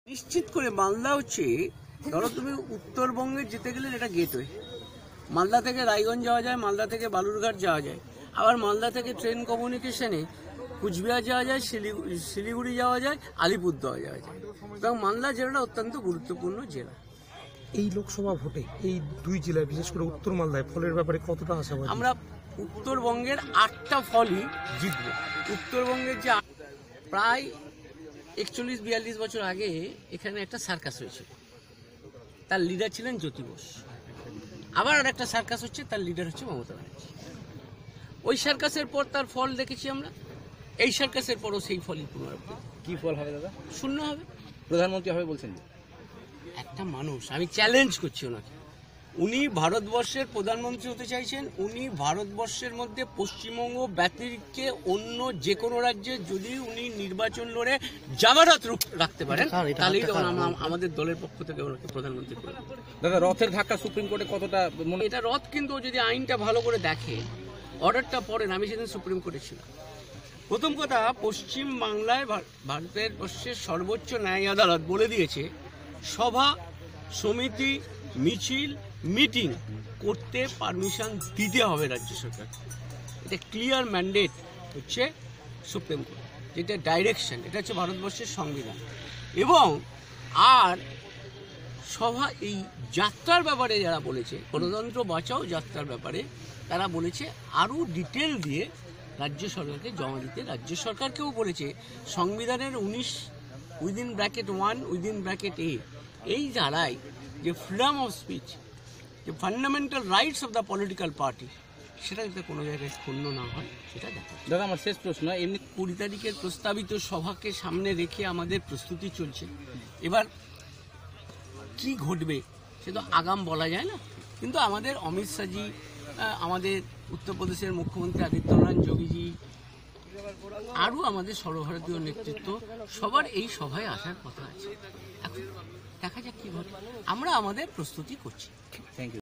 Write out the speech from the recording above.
নিশ্চিত করে মালদা হচ্ছে, ধরো তুমি উত্তরবঙ্গে যেতে গেলে এটা গেটওয়ে। মালদা থেকে রায়গঞ্জ যাওয়া যায়, মালদা থেকে বালুরঘাট যাওয়া যায়, আবার মালদা থেকে ট্রেন কমিউনিকেশনে কুচবিহার যাওয়া যায়, শিলিগুড়ি যাওয়া যায়, আলিপুরদুয়ার যাওয়া যায়। এবং মালদা জেলাটা অত্যন্ত গুরুত্বপূর্ণ জেলা। এই লোকসভা ভোটে এই দুই জেলায়, বিশেষ করে উত্তর মালদায় ফলের ব্যাপারে কতটা আশাবাদী? আমরা উত্তরবঙ্গের 8টা ফলই জিতব। উত্তরবঙ্গের যে প্রায় 41-42 বছর আগে এখানে একটা সার্কাস হয়েছিল, তার লিডার ছিলেন জ্যোতি বোস। আবার আর একটা সার্কাস হচ্ছে, তার লিডার হচ্ছে মমতা ব্যানার্জি। ওই সার্কাসের পর তার ফল দেখেছি আমরা, এই সার্কাসের পরও সেই ফলই পুনরাবৃত্তি। কি ফল হবে দাদা? শূন্য হবে। প্রধানমন্ত্রী হবে বলছেন যে একটা মানুষ, আমি চ্যালেঞ্জ করছি ওনাকে, উনি ভারতবর্ষের প্রধানমন্ত্রী হতে চাইছেন। উনি ভারতবর্ষের মধ্যে পশ্চিমবঙ্গ ব্যতিরিক্ত অন্য যে কোনো রাজ্যে যদি উনি নির্বাচন লড়ে জামানত রাখতে পারেন, তাহলেই আমাদের দলের পক্ষ থেকে ওনাকে প্রধানমন্ত্রী করে। দাদা, রথের ধাক্কা সুপ্রিম কোর্টে কতটা এটা রথ, কিন্তু যদি আইনটা ভালো করে দেখে, অর্ডারটা পড়েন। আমি সেদিন সুপ্রিম কোর্টে ছিলাম। প্রথম কথা, পশ্চিম বাংলায় ভারতের বর্ষের সর্বোচ্চ ন্যায় আদালত বলে দিয়েছে সভা সমিতি মিছিল মিটিং করতে পারমিশন দিতে হবে রাজ্য সরকার। এটা ক্লিয়ার ম্যান্ডেট হচ্ছে সুপ্রিম কোর্ট, যেটা ডাইরেকশন, এটা হচ্ছে ভারতবর্ষের সংবিধান। এবং আর সভা এই যাত্রার ব্যাপারে যারা বলেছে, গণতন্ত্র বাঁচাও যাত্রার ব্যাপারে তারা বলেছে আরও ডিটেল দিয়ে রাজ্য সরকারকে জমা দিতে। রাজ্য সরকারকেও বলেছে সংবিধানের 19 (1) এই ধারায় যে ফ্রিডম অফ স্পিচ, যে fundamental rights of the political party, সেটা যাতে কোনো জায়গায় ক্ষুণ্ণ না হয় সেটা দেখা। দাদা, আমার শেষ প্রশ্ন, এমনি 20 তারিখের প্রস্তাবিত সভাকে সামনে রেখে আমাদের প্রস্তুতি চলছে। এবার কি ঘটবে সে তো আগাম বলা যায় না, কিন্তু আমাদের অমিত শাহজি, আমাদের উত্তরপ্রদেশের মুখ্যমন্ত্রী আদিত্যনাথ যোগীজি, আরও আমাদের সর্বভারতীয় নেতৃত্ব, সবার এই সভায় আসার কথা আছে। এখন দেখা যাক কি ঘটে। আমরা আমাদের প্রস্তুতি করছি। Thank you.